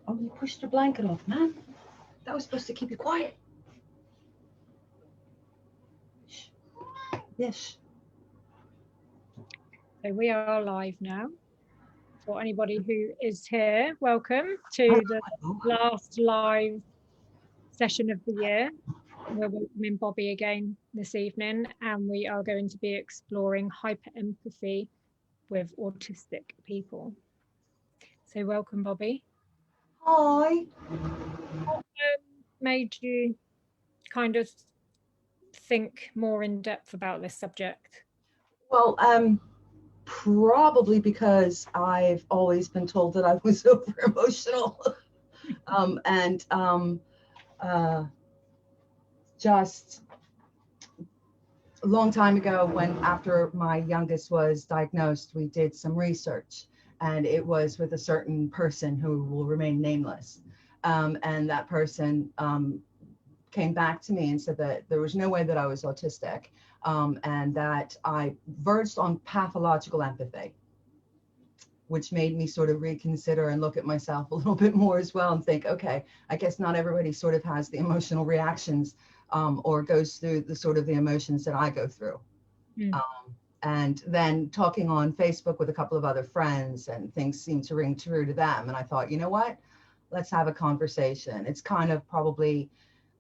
Oh, you pushed your blanket off, man. That was supposed to keep you quiet. Shh. Yes. So we are live now. For anybody who is here, welcome to the last live session of the year. We're welcoming Bobby again this evening, and we are going to be exploring hyper-empathy with autistic people. So welcome, Bobby. Hi. What made you kind of think more in depth about this subject? Well, probably because I've always been told that I was over emotional. and just a long time ago, when after my youngest was diagnosed, we did some research, and it was with a certain person who will remain nameless. And that person came back to me and said that there was no way that I was autistic, and that I verged on pathological empathy, which made me sort of reconsider and look at myself a little bit more as well and think, okay, I guess not everybody sort of has the emotional reactions or goes through the sort of the emotions that I go through. And then talking on Facebook with a couple of other friends, and things seemed to ring true to them. And I thought, you know what, let's have a conversation. It's kind of probably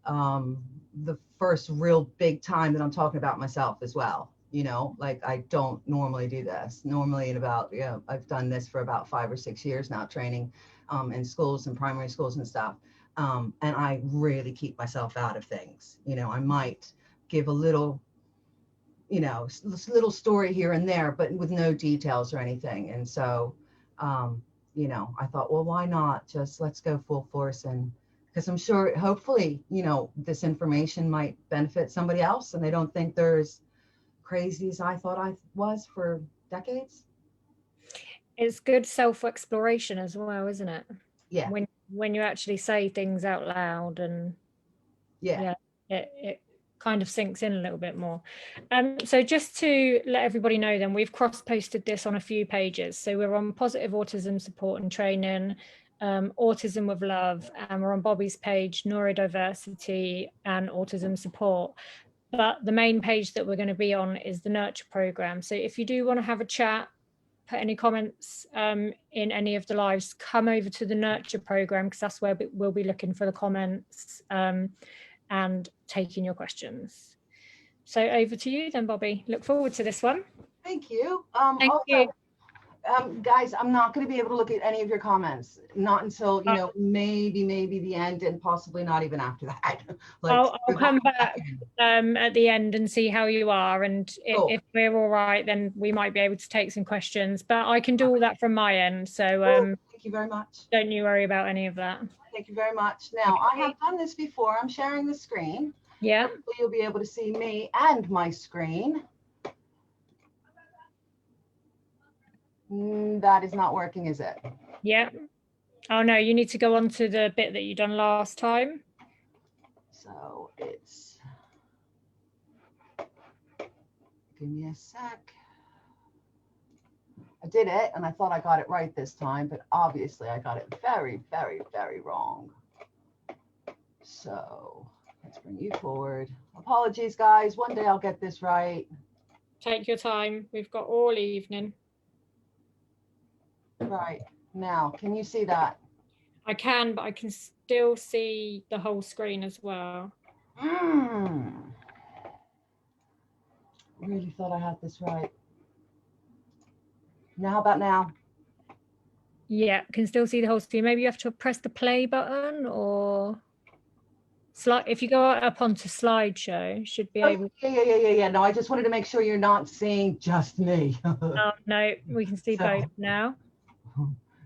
the first real big time that I'm talking about myself as well. You know, like I don't normally do this. Normally in about, I've done this for about 5 or 6 years now, training in schools and primary schools and stuff. And I really keep myself out of things. You know, I might give a little, little story here and there, but with no details or anything. And so, I thought, well, why not just let's go full force, and because I'm sure, hopefully, this information might benefit somebody else and they don't think they're as crazy as I thought I was for decades. It's good self-exploration as well, isn't it? Yeah. When you actually say things out loud, and it kind of sinks in a little bit more. So just to let everybody know, then we've cross-posted this on a few pages. So we're on Positive Autism Support and Training, Autism with Love, and we're on Bobby's page, Neurodiversity and Autism Support. But the main page that we're going to be on is the Nurture program. So if you do want to have a chat, put any comments in any of the lives, come over to the Nurture program, because that's where we'll be looking for the comments and taking your questions. So over to you then, Bobby. Look forward to this one. Thank you. Thank you. Guys, I'm not going to be able to look at any of your comments, not until, maybe the end, and possibly not even after that. I'll come back at the end and see how you are. And if we're all right, then we might be able to take some questions, but I can do all that from my end. So thank you very much. Don't you worry about any of that. Thank you very much. Now, I have done this before. I'm sharing the screen. Yeah. Hopefully you'll be able to see me and my screen. That is not working, is it? Yeah. Oh no, you need to go on to the bit that you done last time. So it's, give me a sec. I did it and I thought I got it right this time, but obviously I got it very, very, very wrong. So let's bring you forward. Apologies, guys. One day I'll get this right. Take your time. We've got all evening. Right. Now, can you see that? I can, but I can still see the whole screen as well. Really thought I had this right. Now, how about now? Yeah, can still see the whole screen. Maybe you have to press the play button, or if you go up onto slideshow, should be able. Yeah. No, I just wanted to make sure you're not seeing just me. Oh, no, we can see both now.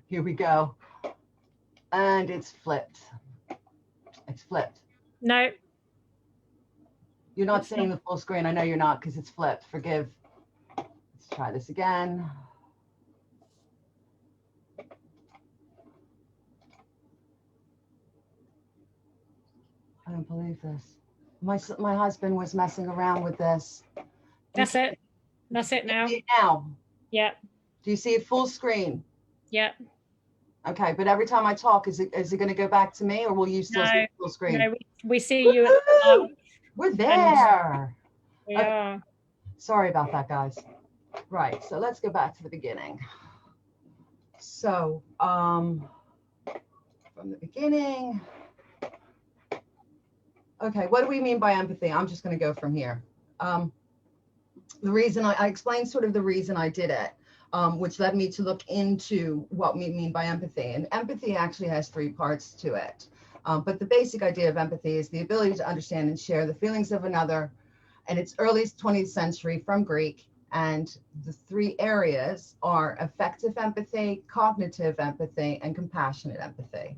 Here we go. And it's flipped. It's flipped. No. You're not seeing the full screen. I know you're not, because it's flipped. Forgive. Let's try this again. I don't believe this. My husband was messing around with this. That's it. That's it now. Now. Yeah. Do you see it full screen? Yeah. Okay, but every time I talk, is it going to go back to me, or will you still see No, the full screen? no, we see you at the Woo! start. We're And there. we Okay, are. sorry about that, guys. Right, so let's go back to the beginning. So, from the beginning. Okay, what do we mean by empathy? I'm just going to go from here. The reason I explained sort of the reason I did it, which led me to look into what we mean by empathy. And empathy actually has three parts to it. But the basic idea of empathy is the ability to understand and share the feelings of another. And it's early 20th century from Greek. And the three areas are affective empathy, cognitive empathy, and compassionate empathy.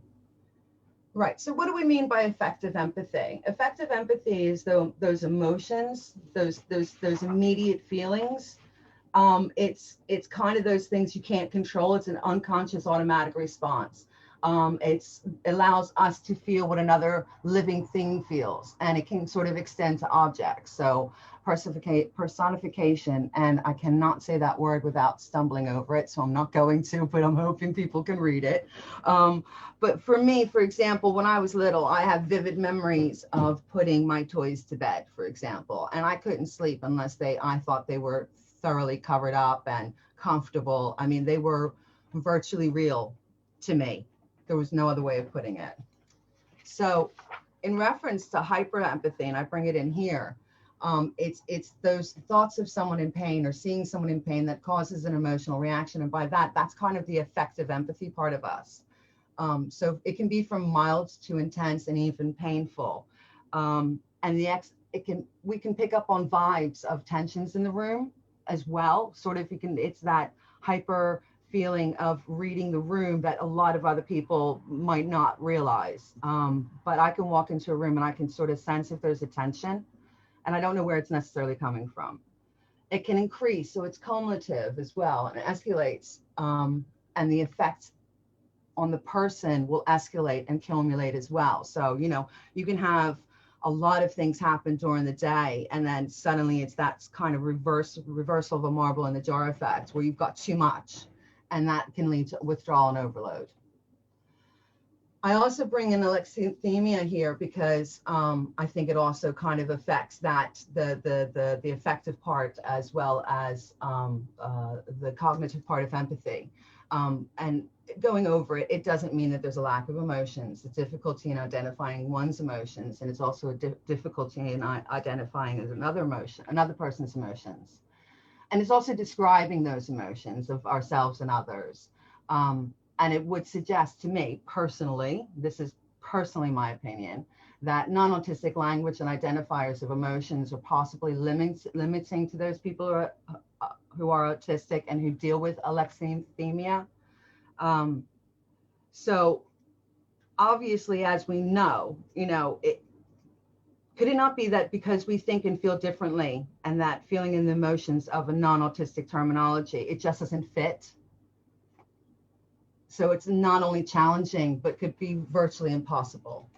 Right. So what do we mean by effective empathy? Effective empathy is those emotions, those immediate feelings. It's kind of those things you can't control. It's an unconscious automatic response. It allows us to feel what another living thing feels, and it can sort of extend to objects. So personification, and I cannot say that word without stumbling over it, so I'm not going to, but I'm hoping people can read it. But for me, for example, when I was little, I have vivid memories of putting my toys to bed, for example, and I couldn't sleep unless I thought they were thoroughly covered up and comfortable. I mean, they were virtually real to me. There was no other way of putting it. So in reference to hyperempathy, and I bring it in here, it's those thoughts of someone in pain or seeing someone in pain that causes an emotional reaction. And by that, that's kind of the affective empathy part of us. So it can be from mild to intense and even painful. And we can pick up on vibes of tensions in the room as well. Sort of, it's that hyper feeling of reading the room that a lot of other people might not realize. But I can walk into a room and I can sort of sense if there's a tension, and I don't know where it's necessarily coming from. It can increase, so it's cumulative as well, and it escalates, and the effect on the person will escalate and accumulate as well. So, you can have a lot of things happen during the day, and then suddenly it's that kind of reversal of a marble in the jar effect, where you've got too much, and that can lead to withdrawal and overload. I also bring in alexithymia here because I think it also kind of affects that the affective part as well as the cognitive part of empathy. And going over it, it doesn't mean that there's a lack of emotions. It's difficulty in identifying one's emotions, and it's also a difficulty in identifying another person's emotions. And it's also describing those emotions of ourselves and others. And it would suggest to me personally, this is personally my opinion, that non-autistic language and identifiers of emotions are possibly limiting to those people who are autistic and who deal with alexithymia. So obviously, as we know, could it not be that because we think and feel differently, and that feeling and the emotions of a non-autistic terminology, it just doesn't fit? So it's not only challenging, but could be virtually impossible.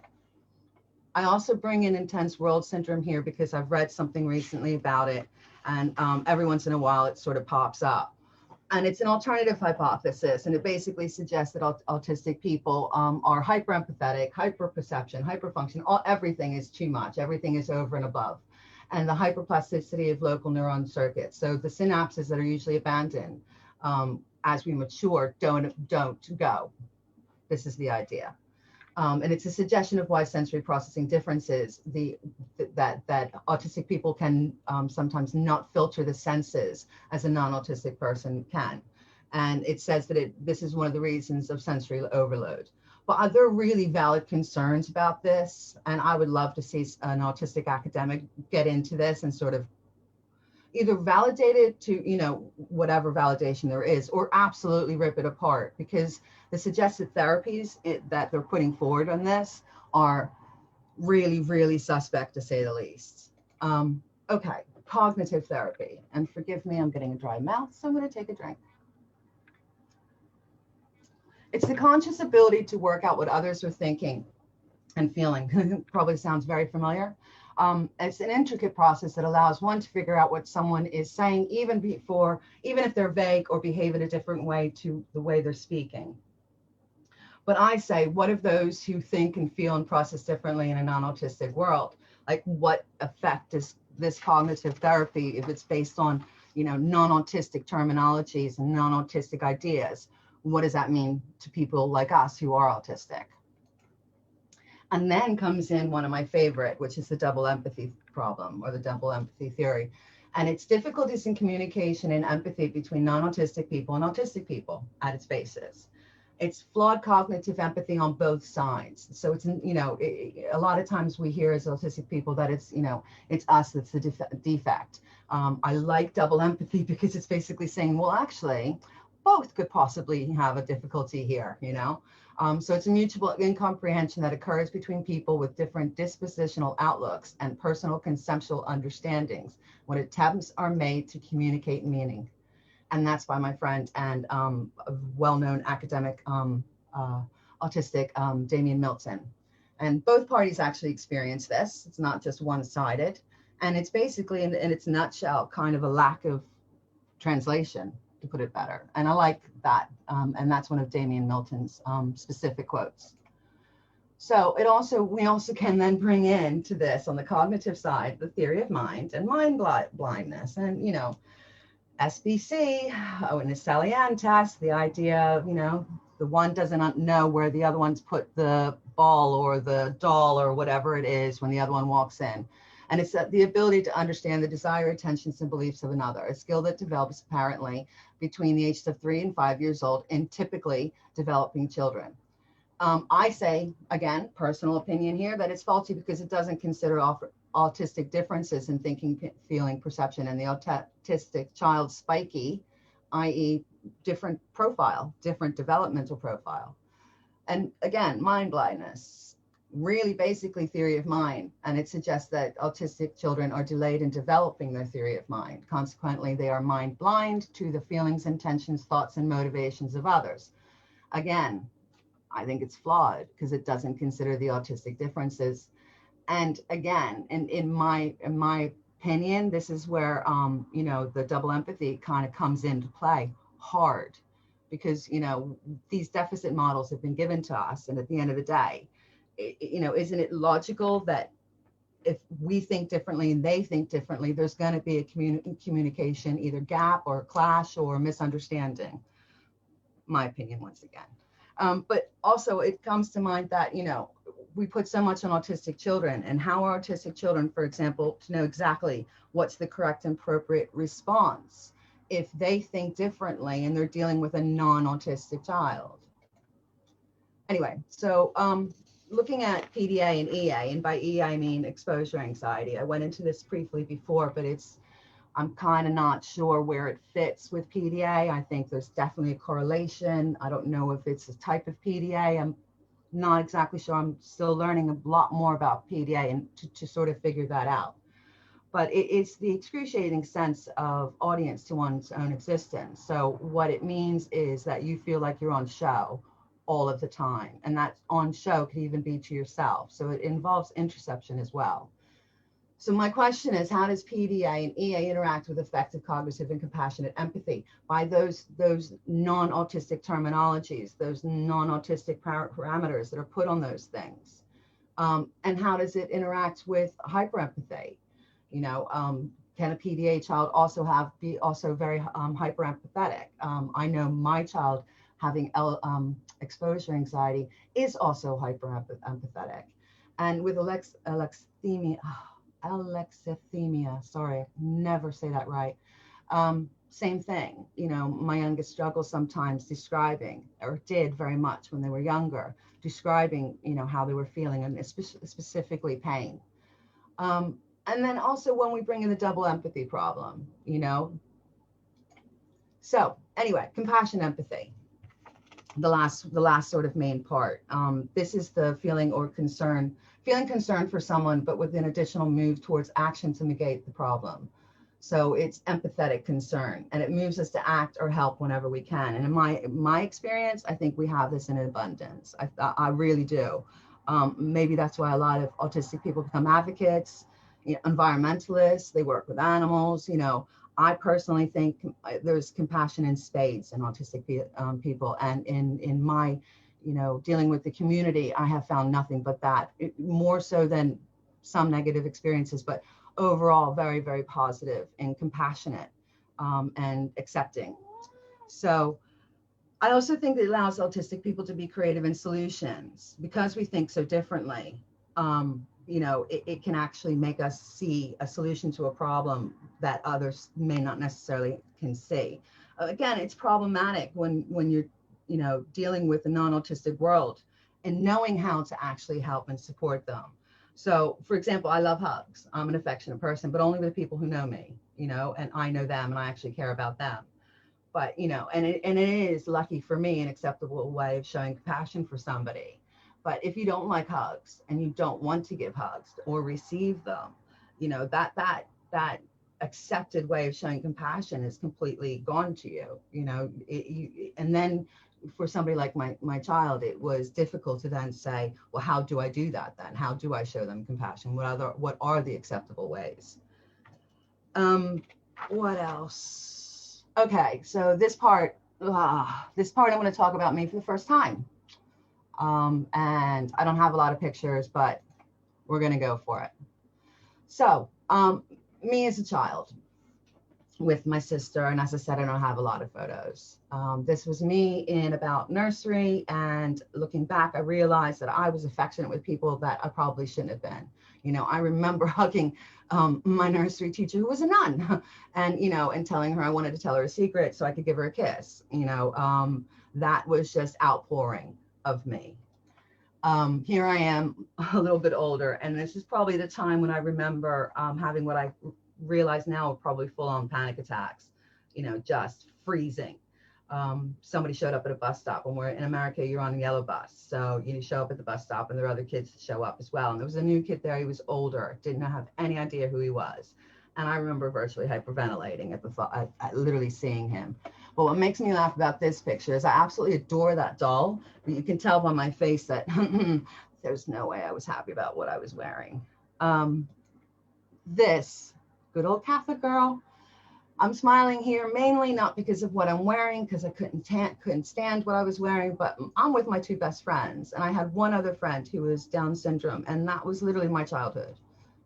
I also bring in intense world syndrome here because I've read something recently about it, and every once in a while it sort of pops up. And it's an alternative hypothesis, and it basically suggests that autistic people are hyper-empathetic, hyper-perception, hyper-function. Everything is too much. Everything is over and above. And the hyperplasticity of local neuron circuits. So the synapses that are usually abandoned as we mature don't go. This is the idea. And it's a suggestion of why sensory processing differences, that autistic people can sometimes not filter the senses as a non-autistic person can. And it says that this is one of the reasons of sensory overload. But are there really valid concerns about this? And I would love to see an autistic academic get into this and sort of either validate it to, whatever validation there is, or absolutely rip it apart, because the suggested therapies that they're putting forward on this are really, really suspect, to say the least. Okay, cognitive therapy. And forgive me, I'm getting a dry mouth, so I'm going to take a drink. It's the conscious ability to work out what others are thinking and feeling. Probably sounds very familiar. It's an intricate process that allows one to figure out what someone is saying, even if they're vague or behave in a different way to the way they're speaking. But I say, what of those who think and feel and process differently in a non-autistic world? Like, what effect does this cognitive therapy, if it's based on, non-autistic terminologies and non-autistic ideas, what does that mean to people like us who are autistic? And then comes in one of my favorite, which is the double empathy problem, or the double empathy theory. And it's difficulties in communication and empathy between non-autistic people and autistic people at its basis. It's flawed cognitive empathy on both sides. So it's, a lot of times we hear as autistic people that it's, it's us that's the defect. I like double empathy because it's basically saying, well, actually, both could possibly have a difficulty here, So it's a mutual incomprehension that occurs between people with different dispositional outlooks and personal conceptual understandings when attempts are made to communicate meaning. And that's by my friend and a well-known academic autistic, Damien Milton. And both parties actually experience this. It's not just one-sided. And it's basically, in its nutshell, kind of a lack of translation, to put it better. And I like that. And that's one of Damien Milton's specific quotes. So we also can then bring into this, on the cognitive side, the theory of mind and mind blindness. And, SBC, in the Salian test, the idea of, the one doesn't know where the other one's put the ball or the doll or whatever it is when the other one walks in. And it's the ability to understand the desire, intentions, and beliefs of another, a skill that develops apparently between the ages of 3 and 5 years old in typically developing children. I say, again, personal opinion here, that it's faulty because it doesn't consider autistic differences in thinking, feeling, perception, and the autistic child's spiky, i.e. different profile, different developmental profile. And again, mind blindness, really basically theory of mind. And it suggests that autistic children are delayed in developing their theory of mind. Consequently, they are mind blind to the feelings, intentions, thoughts, and motivations of others. Again, I think it's flawed because it doesn't consider the autistic differences. And again, in my opinion, this is where, the double empathy kind of comes into play hard, because, these deficit models have been given to us. And at the end of the day, isn't it logical that if we think differently and they think differently, there's going to be a communication, either gap or clash or misunderstanding? My opinion, once again. But also it comes to mind that, we put so much on autistic children, and how are autistic children, for example, to know exactly what's the correct and appropriate response if they think differently and they're dealing with a non-autistic child? Anyway, so looking at PDA and EA, and by EA I mean exposure anxiety. I went into this briefly before, but I'm kind of not sure where it fits with PDA. I think there's definitely a correlation. I don't know if it's a type of PDA. I'm not exactly sure. I'm still learning a lot more about PDA and to sort of figure that out. But it's the excruciating sense of audience to one's own existence. So what it means is that you feel like you're on show all of the time. And that on show could even be to yourself. So it involves interception as well. So my question is, how does PDA and EA interact with effective cognitive and compassionate empathy by those non-autistic terminologies, those non-autistic parameters that are put on those things? And how does it interact with hyperempathy? Can a PDA child also be very hyperempathetic? I know my child having exposure anxiety is also hyperempathetic. And with alexithymia, sorry, I never say that right. Same thing, my youngest struggles sometimes describing, or did very much when they were younger, describing, how they were feeling, and specifically pain. And then also when we bring in the double empathy problem, So anyway, compassion, empathy, the last sort of main part. This is the feeling concern for someone, but with an additional move towards action to negate the problem. So it's empathetic concern, and it moves us to act or help whenever we can. And in my experience, I think we have this in abundance. I really do. Maybe that's why a lot of autistic people become advocates, environmentalists. They work with animals. I personally think there's compassion in spades in autistic people, and in my dealing with the community, I have found nothing but that, more so than some negative experiences, but overall very, very positive and compassionate, and accepting. So I also think it allows autistic people to be creative in solutions because we think so differently. It can actually make us see a solution to a problem that others may not necessarily can see. Again, it's problematic when you're, dealing with the non-autistic world and knowing how to actually help and support them. So, for example, I love hugs. I'm an affectionate person, but only with people who know me, and I know them and I actually care about them. But, and it is, lucky for me, an acceptable way of showing compassion for somebody. But if you don't like hugs and you don't want to give hugs or receive them, that accepted way of showing compassion is completely gone to you. And then for somebody like my child, it was difficult to then say, well, how do I do that then? How do I show them compassion? What are the acceptable ways? What else? Okay, so this part I'm going to talk about me for the first time. And I don't have a lot of pictures, but we're going to go for it. So, me as a child with my sister, and as I said, I don't have a lot of photos. This was me in about nursery, and looking back, I realized that I was affectionate with people that I probably shouldn't have been. I remember hugging my nursery teacher, who was a nun, and telling her I wanted to tell her a secret so I could give her a kiss. That was just outpouring of me. Here I am, a little bit older, and this is probably the time when I remember having what I realize now are probably full-on panic attacks, just freezing. Somebody showed up at a bus stop, and we're in America, you're on a yellow bus. So you show up at the bus stop and there are other kids that show up as well. And there was a new kid there. He was older, didn't have any idea who he was. And I remember virtually hyperventilating at the thought, at literally seeing him. But what makes me laugh about this picture is I absolutely adore that doll, but you can tell by my face that there's no way I was happy about what I was wearing. This good old Catholic girl. I'm smiling here mainly not because of what I'm wearing, because I couldn't stand what I was wearing, but I'm with my two best friends. And I had one other friend who was Down syndrome, and that was literally my childhood.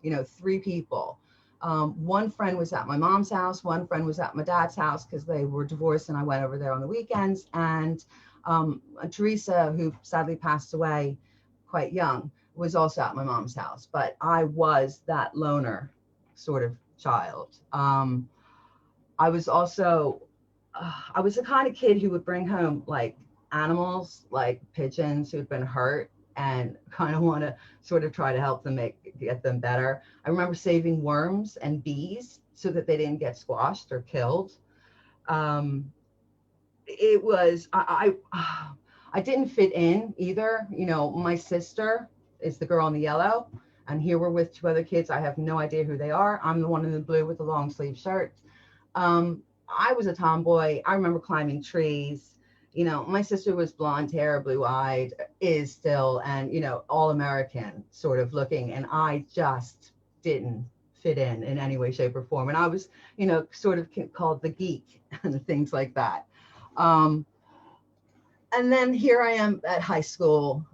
3 people. One friend was at my mom's house. One friend was at my dad's house because they were divorced and I went over there on the weekends. And Teresa, who sadly passed away quite young, was also at my mom's house. But I was that loner sort of child. I was also, I was the kind of kid who would bring home like animals, like pigeons who'd been hurt, and kind of want to sort of try to help them get them better. I remember saving worms and bees so that they didn't get squashed or killed. It was, I didn't fit in either. My sister is the girl in the yellow, and here we're with 2 other kids. I have no idea who they are. I'm the one in the blue with the long sleeve shirt. I was a tomboy. I remember climbing trees. My sister was blonde hair, blue eyed, is still, and, all American sort of looking. And I just didn't fit in any way, shape or form. And I was, sort of called the geek and things like that. And then here I am at high school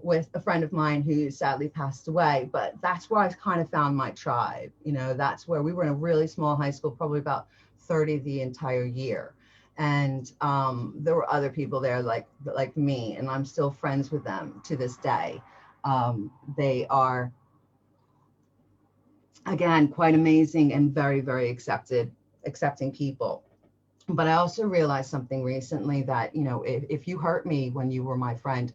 with a friend of mine who sadly passed away. But that's where I kind of found my tribe. That's where we were in a really small high school, probably about 30 the entire year. And there were other people there like me, and I'm still friends with them to this day. They are, again, quite amazing and very, very accepting people. But I also realized something recently that, if you hurt me when you were my friend,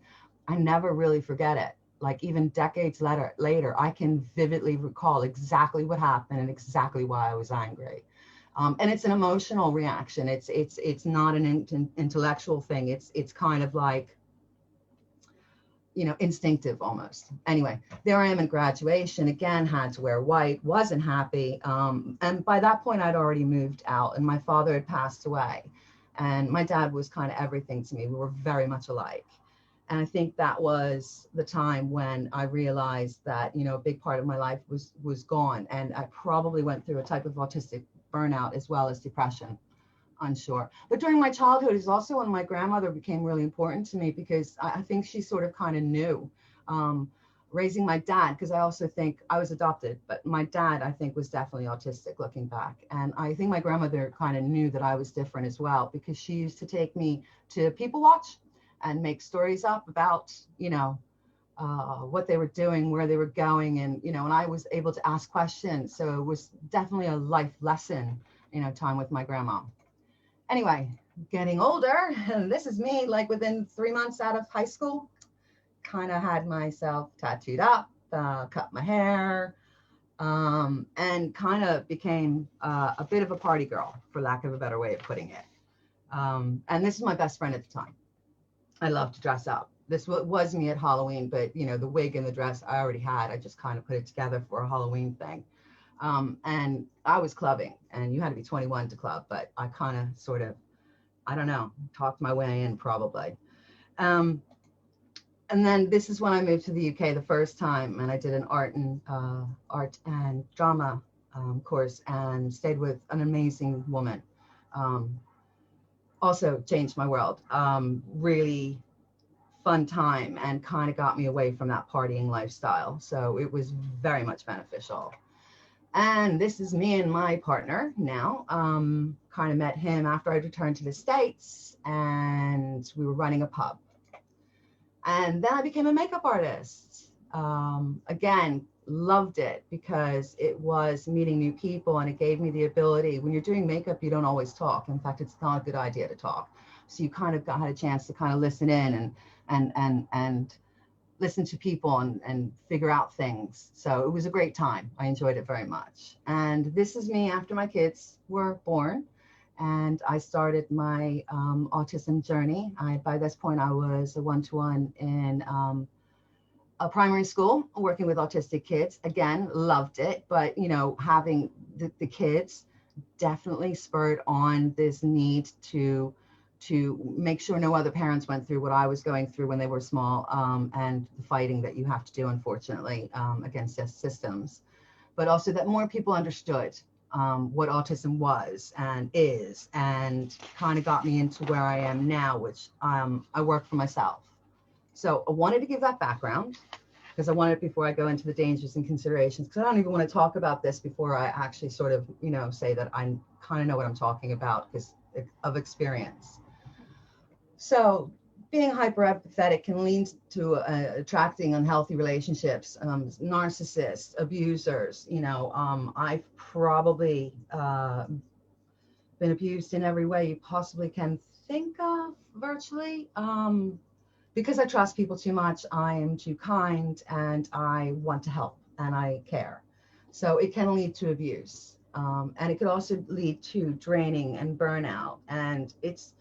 I never really forget it. Like even decades later, I can vividly recall exactly what happened and exactly why I was angry. And it's an emotional reaction. It's not an intellectual thing. It's kind of like, instinctive almost. Anyway, there I am in graduation, again, had to wear white, wasn't happy. And by that point, I'd already moved out and my father had passed away. And my dad was kind of everything to me. We were very much alike. And I think that was the time when I realized that, a big part of my life was gone. And I probably went through a type of autistic burnout as well as depression. unsure. But during my childhood is also when my grandmother became really important to me, because I think she sort of kind of knew. Um, Raising my dad, because I also think I was adopted, but my dad, I think, was definitely autistic looking back. And I think my grandmother kind of knew that I was different as well, because she used to take me to People Watch and make stories up about, what they were doing, where they were going, and and I was able to ask questions. So it was definitely a life lesson, time with my grandma. Anyway, getting older, and this is me, like within 3 months out of high school, kind of had myself tattooed up, cut my hair, and kind of became a bit of a party girl, for lack of a better way of putting it. And this is my best friend at the time. I love to dress up. This was me at Halloween, but the wig and the dress I already had. I just kind of put it together for a Halloween thing. And I was clubbing, and you had to be 21 to club, but I kind of sort of, I don't know, talked my way in probably. Um, and then this is when I moved to the UK the first time, and I did an art and drama course, and stayed with an amazing woman. Um, Also changed my world. Really fun time, and kind of got me away from that partying lifestyle. So it was very much beneficial. And this is me and my partner now. Kind of met him after I returned to the States, and we were running a pub. And then I became a makeup artist. Again, loved it because it was meeting new people, and it gave me the ability. When you're doing makeup, you don't always talk. In fact, it's not a good idea to talk. So you kind of had a chance to kind of listen in and listen to people and figure out things. So it was a great time. I enjoyed it very much. And this is me after my kids were born, and I started my autism journey. By this point, I was a one-to-one in a primary school working with autistic kids. Again, loved it, but having the kids definitely spurred on this need to make sure no other parents went through what I was going through when they were small, and the fighting that you have to do, unfortunately, against systems, but also that more people understood what autism was and is, and kind of got me into where I am now, which I work for myself. So I wanted to give that background, because I wanted, before I go into the dangers and considerations, because I don't even want to talk about this before I actually sort of, say that I kind of know what I'm talking about because of experience. So being hyper empathetic can lead to attracting unhealthy relationships, narcissists, abusers. I've probably been abused in every way you possibly can think of, virtually. Because I trust people too much, I am too kind, and I want to help, and I care. So it can lead to abuse. And it could also lead to draining and burnout. And it's,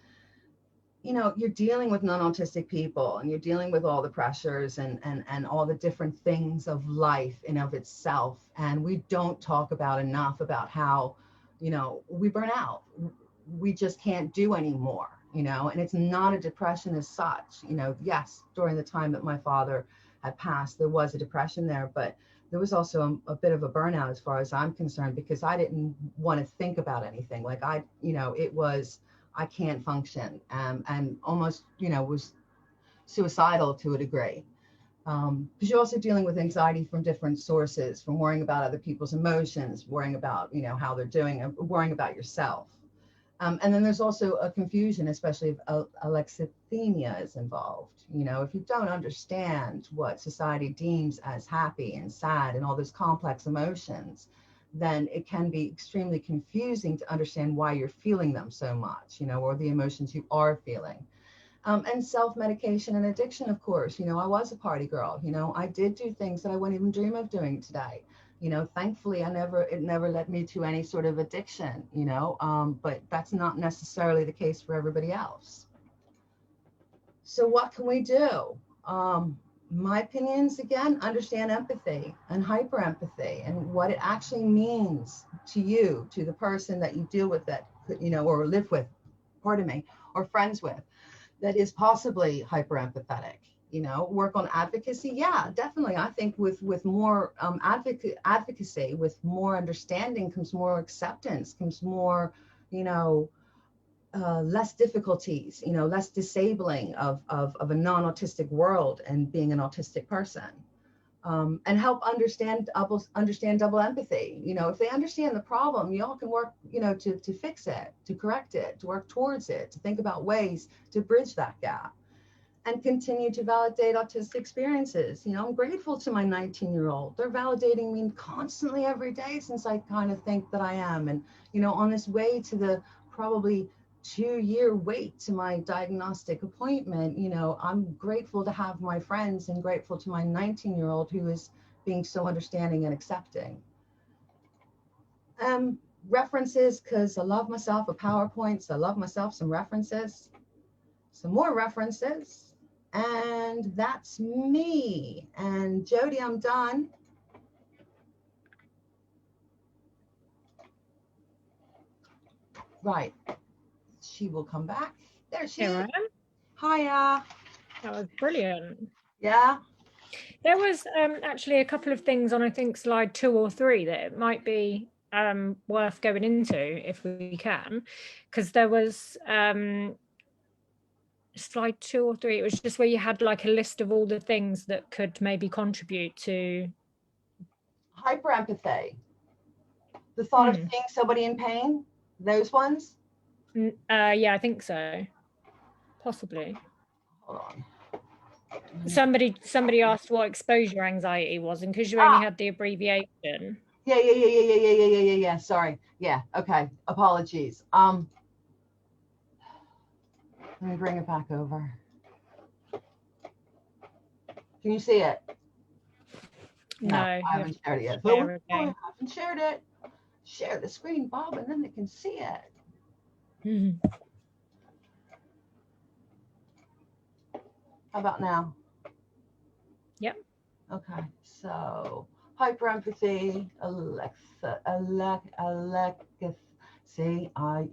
you're dealing with non-autistic people, and you're dealing with all the pressures and all the different things of life in of itself. And we don't talk about enough about how, we burn out. We just can't do anymore, and it's not a depression as such. Yes, during the time that my father had passed, there was a depression there, but there was also a bit of a burnout as far as I'm concerned, because I didn't want to think about anything. Like it was, I can't function, and almost, was suicidal to a degree. Because you're also dealing with anxiety from different sources, from worrying about other people's emotions, worrying about, how they're doing, and worrying about yourself. And then there's also a confusion, especially if alexithymia is involved. If you don't understand what society deems as happy and sad and all those complex emotions, then it can be extremely confusing to understand why you're feeling them so much, or the emotions you are feeling. And self-medication and addiction, of course. I was a party girl. I did do things that I wouldn't even dream of doing today. Thankfully, it never led me to any sort of addiction, but that's not necessarily the case for everybody else. So what can we do? My opinions, again, understand empathy and hyper empathy, and what it actually means to you, to the person that you deal with, that, or live with, pardon me, or friends with, that is possibly hyper empathetic. Work on advocacy. Yeah, definitely. I think with more advocacy, with more understanding, comes more acceptance, comes more, less difficulties, less disabling of a non-autistic world and being an autistic person. And help understand double empathy. If they understand the problem, you all can work, to fix it, to correct it, to work towards it, to think about ways to bridge that gap, and continue to validate autistic experiences. I'm grateful to my 19-year-old. They're validating me constantly every day since I kind of think that I am. And, on this way to the probably 2-year wait to my diagnostic appointment, I'm grateful to have my friends and grateful to my 19-year-old who is being so understanding and accepting. References, because I love myself a PowerPoint, so I love myself some references, some more references. And that's me. And Jody, I'm done. Right. She will come back. There she is. Hiya. That was brilliant. Yeah. There was actually a couple of things on, I think, slide 2 or 3 that it might be worth going into if we can, because there was slide 2 or 3. It was just where you had like a list of all the things that could maybe contribute to hyperempathy. The thought of seeing somebody in pain. Those ones. Yeah, I think so. Possibly. Hold on. Somebody asked what exposure anxiety was, and because you only had the abbreviation. Yeah. Sorry. Yeah. Okay. Apologies. Let me bring it back over. Can you see it? No, I haven't shared it yet. I haven't shared it. Share the screen, Bob, and then they can see it. How about now? Yep. Okay. So hyperempathy, see, I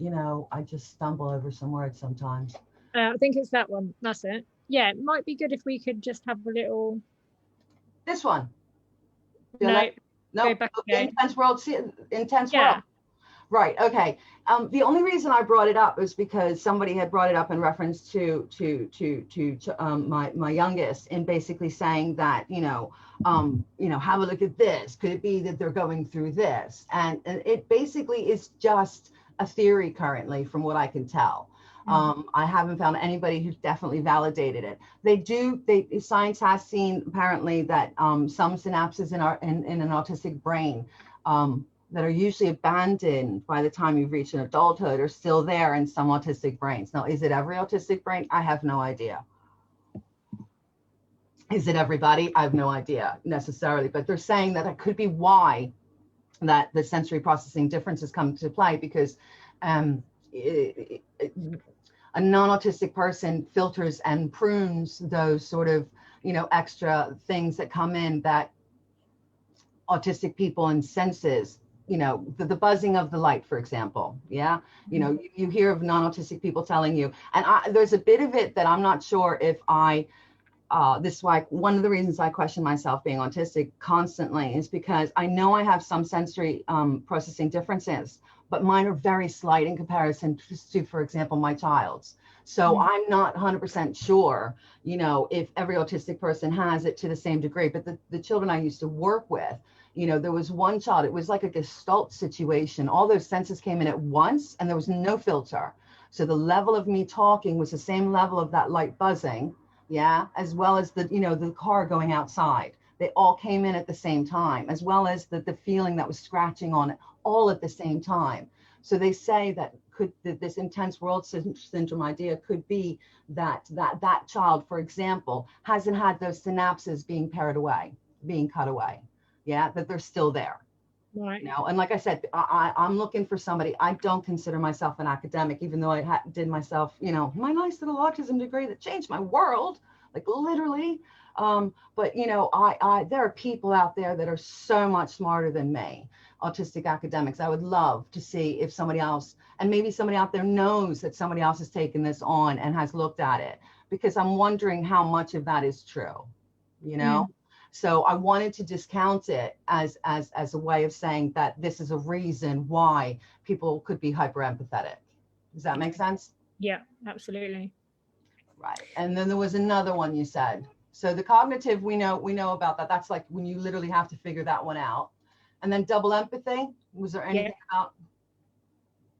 just stumble over some words sometimes. I think it's that one. That's it. Yeah, it might be good if we could just have a little. This one. No. Go back again. Intense world. Right. Okay. The only reason I brought it up is because somebody had brought it up in reference to my youngest, and basically saying that have a look at this. Could it be that they're going through this? And it basically is just a theory currently, from what I can tell. I haven't found anybody who's definitely validated it. Science has seen apparently that some synapses in an autistic brain that are usually abandoned by the time you've reached an adulthood are still there in some autistic brains. Now, is it every autistic brain? I have no idea. Is it everybody? I have no idea necessarily, but they're saying that that could be why that the sensory processing differences come into play, because a non-autistic person filters and prunes those sort of, extra things that come in that autistic people and senses, the buzzing of the light, for example. Yeah. You hear of non-autistic people telling you, and there's a bit of it that I'm not sure if this is why one of the reasons I question myself being autistic constantly is because I know I have some sensory processing differences, but mine are very slight in comparison to, for example, my child's. So I'm not 100% sure, if every autistic person has it to the same degree. But the children I used to work with, there was one child, it was like a Gestalt situation. All those senses came in at once and there was no filter. So the level of me talking was the same level of that light buzzing, yeah, as well as the car going outside. They all came in at the same time, as well as the feeling that was scratching on it, all at the same time. So they say that this intense world syndrome idea could be that child, for example, hasn't had those synapses being cut away. Yeah, that they're still there. Right. And like I said, I'm looking for somebody. I don't consider myself an academic, even though I did myself, my nice little autism degree that changed my world, like literally. But there are people out there that are so much smarter than me, autistic academics. I would love to see if somebody else, and maybe somebody out there knows that somebody else has taken this on and has looked at it, because I'm wondering how much of that is true, So I wanted to discount it as a way of saying that this is a reason why people could be hyper empathetic, Does that make sense? Yeah, absolutely. Right. And then there was another one you said. So the cognitive, we know about that. That's like when you literally have to figure that one out. And then double empathy. Was there anything about?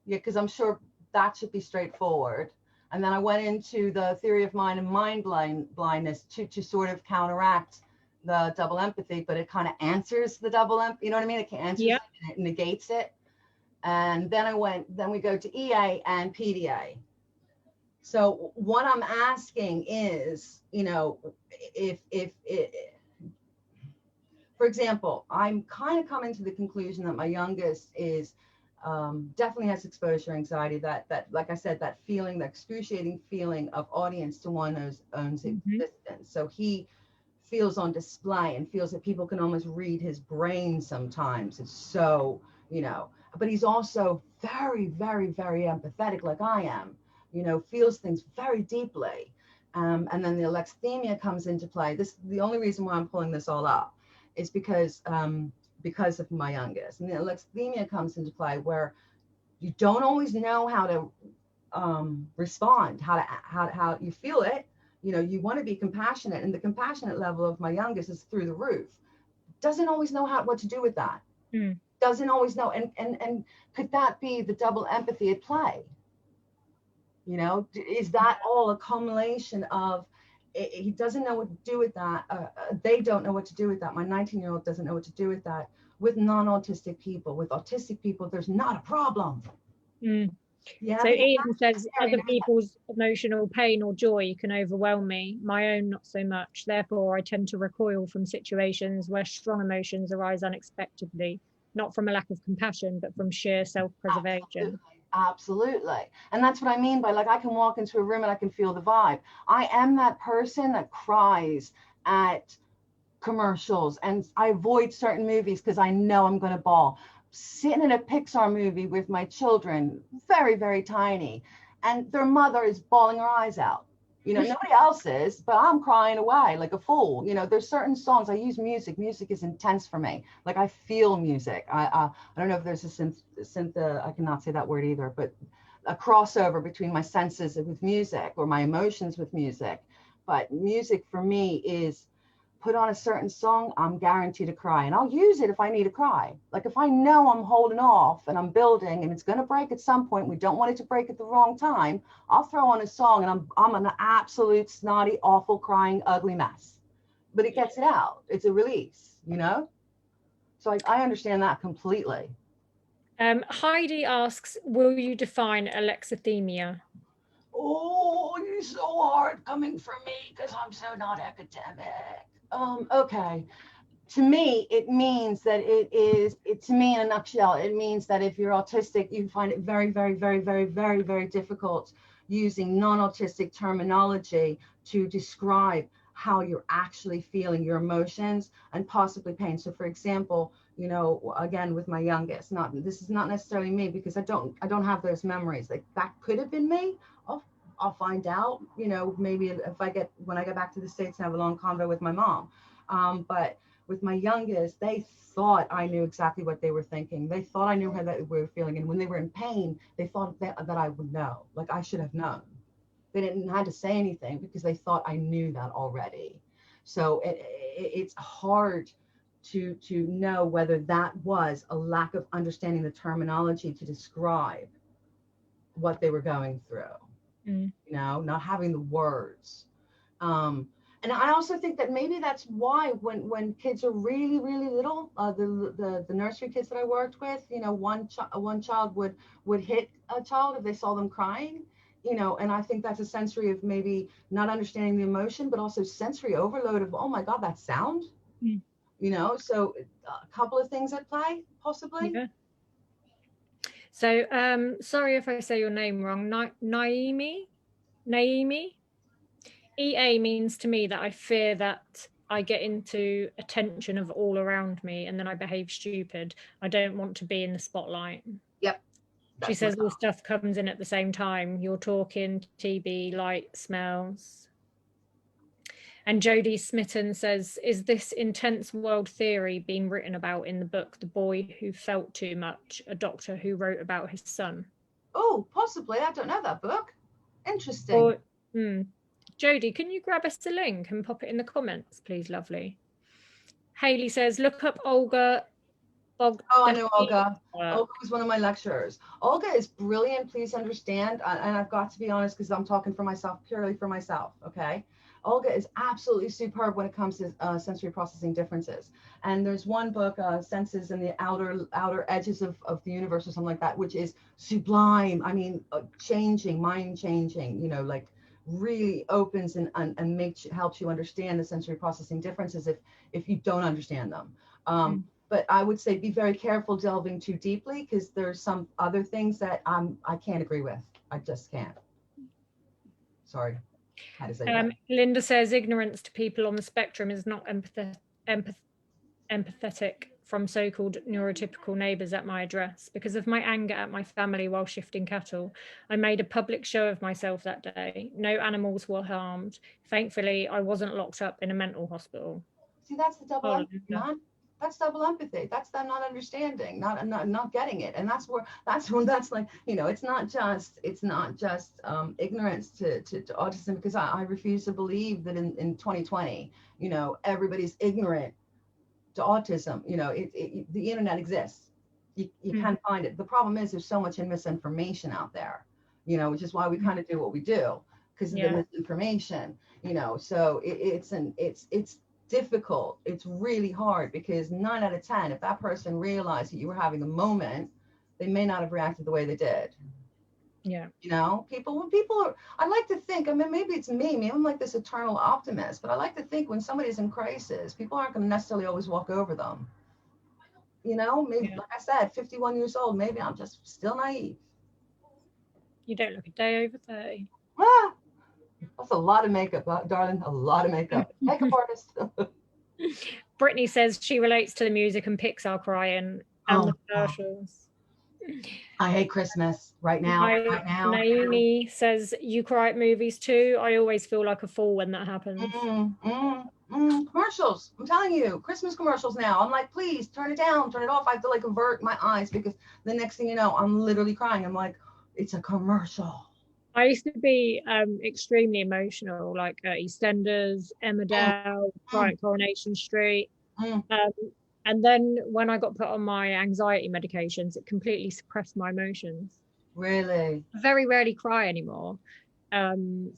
Yeah, because I'm sure that should be straightforward. And then I went into the theory of mind and mind blindness to sort of counteract the double empathy, but it kind of answers the double empathy. You know what I mean? It answers it and it negates it. And then we go to EA and PDA. So what I'm asking is, if for example, I'm kind of coming to the conclusion that my youngest is definitely has exposure anxiety, that like I said, that feeling, the excruciating feeling of audience to one's own existence. So he feels on display and feels that people can almost read his brain sometimes. It's so, but he's also very, very, very empathetic like I am, feels things very deeply. And then the alexithymia comes into play. The only reason why I'm pulling this all up is because of my youngest. And the alexithymia comes into play where you don't always know how to respond, how you feel it. You want to be compassionate, and the compassionate level of my youngest is through the roof. Doesn't always know what to do with that. Doesn't always know. And could that be the double empathy at play? Is that all a culmination of he doesn't know what to do with that. They don't know what to do with that. My 19-year-old doesn't know what to do with that. With non-autistic people, with autistic people, there's not a problem. Yeah. So Ian says, other people's emotional pain or joy can overwhelm me. My own, not so much. Therefore, I tend to recoil from situations where strong emotions arise unexpectedly, not from a lack of compassion, but from sheer self-preservation. Absolutely. And that's what I mean by, like, I can walk into a room and I can feel the vibe. I am that person that cries at commercials, and I avoid certain movies because I know I'm going to bawl. Sitting in a Pixar movie with my children, very, very tiny, and their mother is bawling her eyes out. Nobody else is, but I'm crying away like a fool. There's certain songs I use. Music is intense for me. Like, I feel music. I don't know if there's a synth I cannot say that word either, but a crossover between my senses with music or my emotions with music. But music for me is, put on a certain song, I'm guaranteed to cry, and I'll use it if I need to cry. Like, if I know I'm holding off and I'm building and it's going to break at some point, we don't want it to break at the wrong time, I'll throw on a song and I'm an absolute snotty, awful, crying, ugly mess. But it gets it out. It's a release, So I understand that completely. Heidi asks, will you define alexithymia? Oh, you're so hard coming for me because I'm so not academic. Okay. To me, it means that to me, in a nutshell, it means that if you're autistic, you find it very, very, very, very, very, very difficult using non-autistic terminology to describe how you're actually feeling your emotions and possibly pain. So, for example, again, with my youngest, this is not necessarily me because I don't have those memories. Like, that could have been me. I'll find out, maybe when I get back to the States and have a long convo with my mom. But with my youngest, they thought I knew exactly what they were thinking. They thought I knew how they were feeling. And when they were in pain, they thought that I would know, like I should have known. They didn't have to say anything because they thought I knew that already. So it's hard to know whether that was a lack of understanding the terminology to describe what they were going through. Not having the words. And I also think that maybe that's why when kids are really, really little, the nursery kids that I worked with, one child would hit a child if they saw them crying, and I think that's a sensory of maybe not understanding the emotion, but also sensory overload of, oh my God, that sound, so a couple of things at play, possibly. Yeah. So, sorry if I say your name wrong. Naimi? EA means to me that I fear that I get into attention of all around me and then I behave stupid. I don't want to be in the spotlight. Yep. She says all stuff comes in at the same time. You're talking, TB, light, smells. And Jodie Smitten says, is this intense world theory being written about in the book The Boy Who Felt Too Much, a doctor who wrote about his son? Oh, possibly. I don't know that book. Interesting. Or Jodie, can you grab us the link and pop it in the comments, please? Lovely. Haley says, look up Olga. Oh, I know Olga. Olga was one of my lecturers. Olga is brilliant, please understand. And I've got to be honest, because I'm talking for myself, purely for myself, okay? Olga is absolutely superb when it comes to sensory processing differences. And there's one book, Senses in the Outer Edges of the Universe or something like that, which is sublime. I mean, changing, mind changing, you know, like really opens and helps you understand the sensory processing differences if you don't understand them. But I would say be very careful delving too deeply, because there's some other things that I can't agree with. I just can't. Sorry. How to say that. Linda says ignorance to people on the spectrum is not empathetic from so-called neurotypical neighbours at my address. Because of my anger at my family while shifting cattle, I made a public show of myself that day. No animals were harmed. Thankfully, I wasn't locked up in a mental hospital. See, that's the double empathy, man. That's double empathy. That's them not understanding, not getting it. And that's like, you know, it's not just ignorance to autism, because I refuse to believe that in 2020, you know, everybody's ignorant to autism. You know, the internet exists. You can find it. The problem is there's so much misinformation out there, you know, which is why we kind of do what we do, because of the misinformation, you know. So it's difficult. It's really hard, because 9 out of 10, if that person realized that you were having a moment, they may not have reacted the way they did. Yeah. You know, when people are, I like to think, I mean, maybe it's me, maybe I'm like this eternal optimist, but I like to think when somebody's in crisis, people aren't going to necessarily always walk over them. You know, maybe, like I said, 51 years old, maybe I'm just still naive. You don't look a day over 30. Ah, that's a lot of makeup, darling, a lot of makeup. Makeup artist. Brittany says she relates to the music and Pixar crying and the commercials. I hate Christmas right now. Naomi says, you cry at movies too? I always feel like a fool when that happens. Commercials. I'm telling you, Christmas commercials now. I'm like, please turn it down, turn it off. I have to like avert my eyes, because the next thing you know, I'm literally crying. I'm like, it's a commercial. I used to be extremely emotional, like EastEnders, Emmerdale, Bright Coronation Street. And then when I got put on my anxiety medications, it completely suppressed my emotions. Really? I very rarely cry anymore. In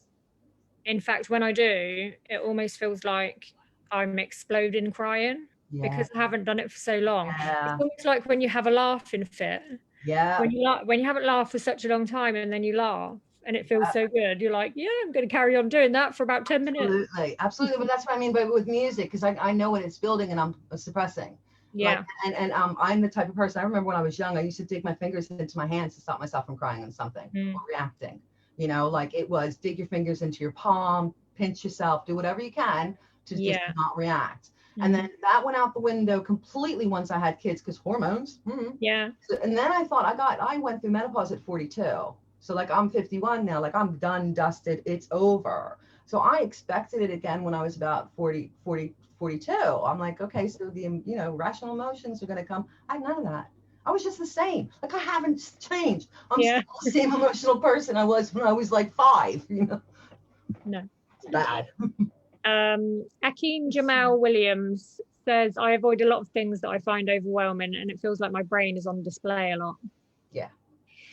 fact, when I do, it almost feels like I'm exploding crying, because I haven't done it for so long. It's almost like when you have a laughing fit. Yeah. When you haven't laughed for such a long time and then you laugh and it feels so good, you're like, yeah, I'm going to carry on doing that for about 10 minutes. Absolutely. But that's what I mean by with music, because I know what it's building and I'm suppressing. Yeah. Like, and I'm the type of person, I remember when I was young, I used to dig my fingers into my hands to stop myself from crying on something or reacting. You know, like it was dig your fingers into your palm, pinch yourself, do whatever you can to just not react. And then that went out the window completely once I had kids, because hormones. Yeah. So, and then I thought I went through menopause at 42. So like I'm 51 now, like I'm done, dusted, it's over. So I expected it again when I was about 42. I'm like, okay, so the, you know, rational emotions are going to come. I had none of that. I was just the same. Like I haven't changed. I'm still the same emotional person I was when I was like 5, you know. No. It's bad. Akeem Jamal Williams says, I avoid a lot of things that I find overwhelming, and it feels like my brain is on display a lot.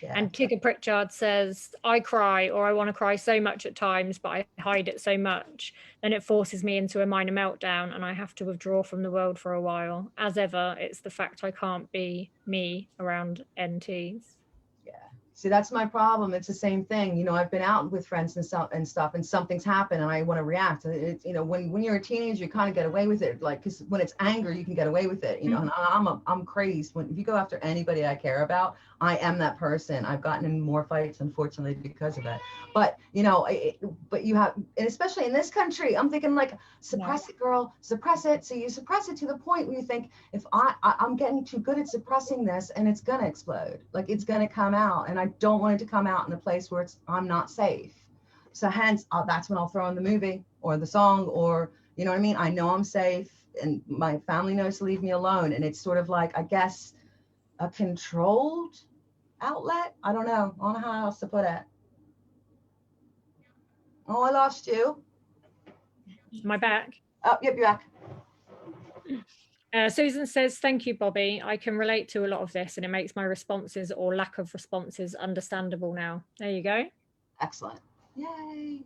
Yeah. And Tigger Pritchard says, I cry, or I want to cry so much at times, but I hide it so much. Then it forces me into a minor meltdown and I have to withdraw from the world for a while. As ever, it's the fact I can't be me around NTs. Yeah. See, that's my problem. It's the same thing. You know, I've been out with friends and stuff, and something's happened and I want to react. It's, you know, when you're a teenager, you kind of get away with it. Like, because when it's anger, you can get away with it. You know, and I'm crazed. If you go after anybody I care about, I am that person. I've gotten in more fights, unfortunately, because of it. But, you know, but you have, and especially in this country, I'm thinking like, suppress it, girl, suppress it. So you suppress it to the point where you think, if I'm getting too good at suppressing this and it's going to explode, like it's going to come out. And I don't want it to come out in a place where I'm not safe. So hence, that's when I'll throw in the movie or the song, or, you know what I mean? I know I'm safe and my family knows to leave me alone. And it's sort of like, I guess, a controlled outlet. I don't know. I don't know how else to put it. Oh, I lost you. Am I back? Oh, yep, you're back. Susan says, thank you, Bobby. I can relate to a lot of this and it makes my responses or lack of responses understandable now. There you go. Excellent. Yay.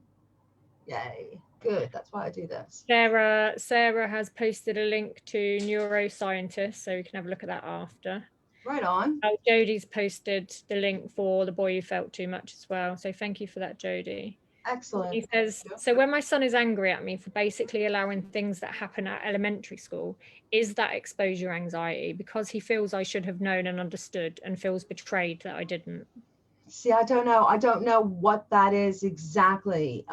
Yay. Good. That's why I do this. Sarah has posted a link to neuroscientists, so we can have a look at that after. Right on. Jodie's posted the link for The Boy Who Felt Too Much as well. So thank you for that, Jodie. Excellent. He says, so when my son is angry at me for basically allowing things that happen at elementary school, is that exposure anxiety because he feels I should have known and understood and feels betrayed that I didn't? See, I don't know. I don't know what that is exactly.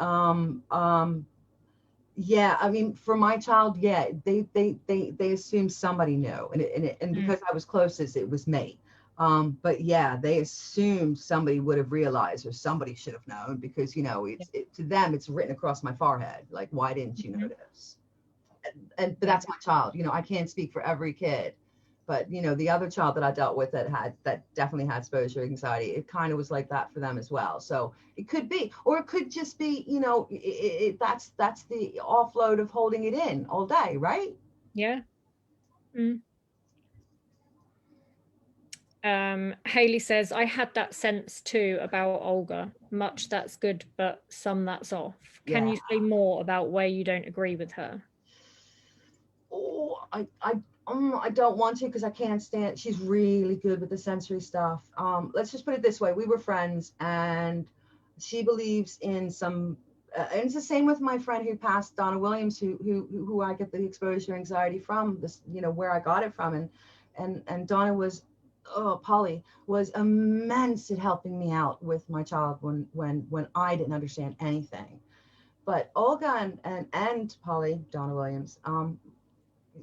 Yeah, I mean, for my child, yeah, they assume somebody knew, and because I was closest, it was me. But yeah, they assumed somebody would have realized or somebody should have known because to them it's written across my forehead. Like, why didn't you notice? But that's my child. I can't speak for every kid, but the other child that I dealt with that definitely had exposure anxiety, it kind of was like that for them as well. So it could be, or it could just be, that's the offload of holding it in all day, right? Yeah. Haley says, I had that sense too about Olga. Much that's good, but some that's off. Can you say more about where you don't agree with her? Oh, I don't want to because I can't stand. She's really good with the sensory stuff. Let's just put it this way: we were friends, and she believes in some. And it's the same with my friend who passed, Donna Williams, who I get the exposure anxiety from. This, where I got it from, and Donna was, Polly was immense at helping me out with my child when I didn't understand anything. But Olga and Polly, Donna Williams,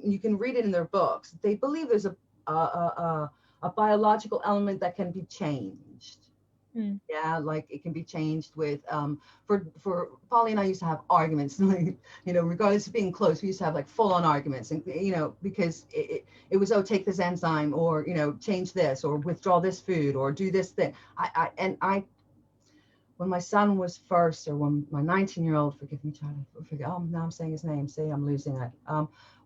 you can read it in their books. They believe there's a biological element that can be changed. Yeah, like it can be changed with for Polly and I used to have arguments, like regardless of being close, we used to have like full on arguments, and because it was, oh, take this enzyme, or change this, or withdraw this food, or do this thing. I when my son was first, or when my 19-year-old, forgive me, child, now I'm saying his name, say I'm losing it.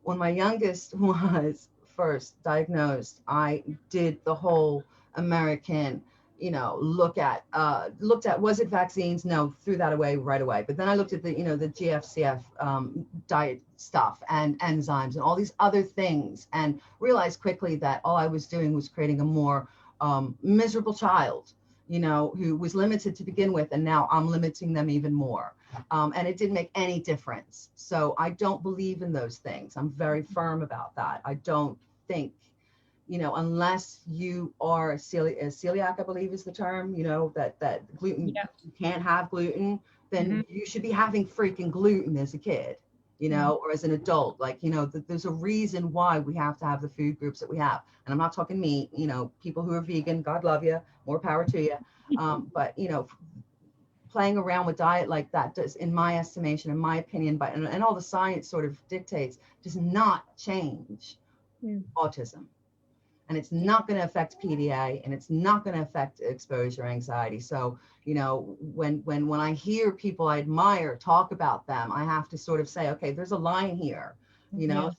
When my youngest was first diagnosed, I did the whole American, looked at was it vaccines? No, threw that away right away. But then I looked at the GFCF diet stuff and enzymes and all these other things, and realized quickly that all I was doing was creating a more miserable child, who was limited to begin with, and now I'm limiting them even more. And it didn't make any difference. So I don't believe in those things. I'm very firm about that. I don't think, unless you are celiac, I believe is the term, that gluten, you can't have gluten, then you should be having freaking gluten as a kid, or as an adult. Like, there's a reason why we have to have the food groups that we have. And I'm not talking meat, people who are vegan, God love you, more power to you. But, playing around with diet like that does, in my estimation, in my opinion, and all the science sort of dictates, does not change autism. And it's not going to affect PDA, and it's not going to affect exposure anxiety. So, when I hear people I admire talk about them, I have to sort of say, okay, there's a line here,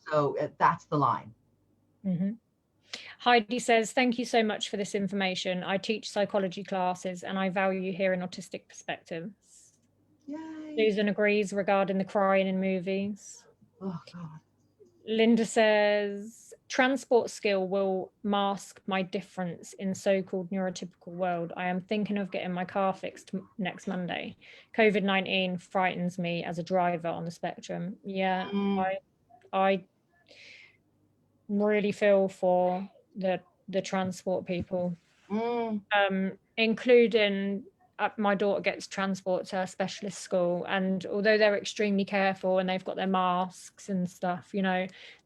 so that's the line. Heidi says, thank you so much for this information. I teach psychology classes and I value hearing autistic perspectives. Yay. Susan agrees regarding the crying in movies. Oh, God. Linda says, transport skill will mask my difference in so-called neurotypical world. I am thinking of getting my car fixed next Monday. COVID-19 frightens me as a driver on the spectrum. Yeah, I really feel for the transport people, including my daughter gets transport to her specialist school, and although they're extremely careful and they've got their masks and stuff,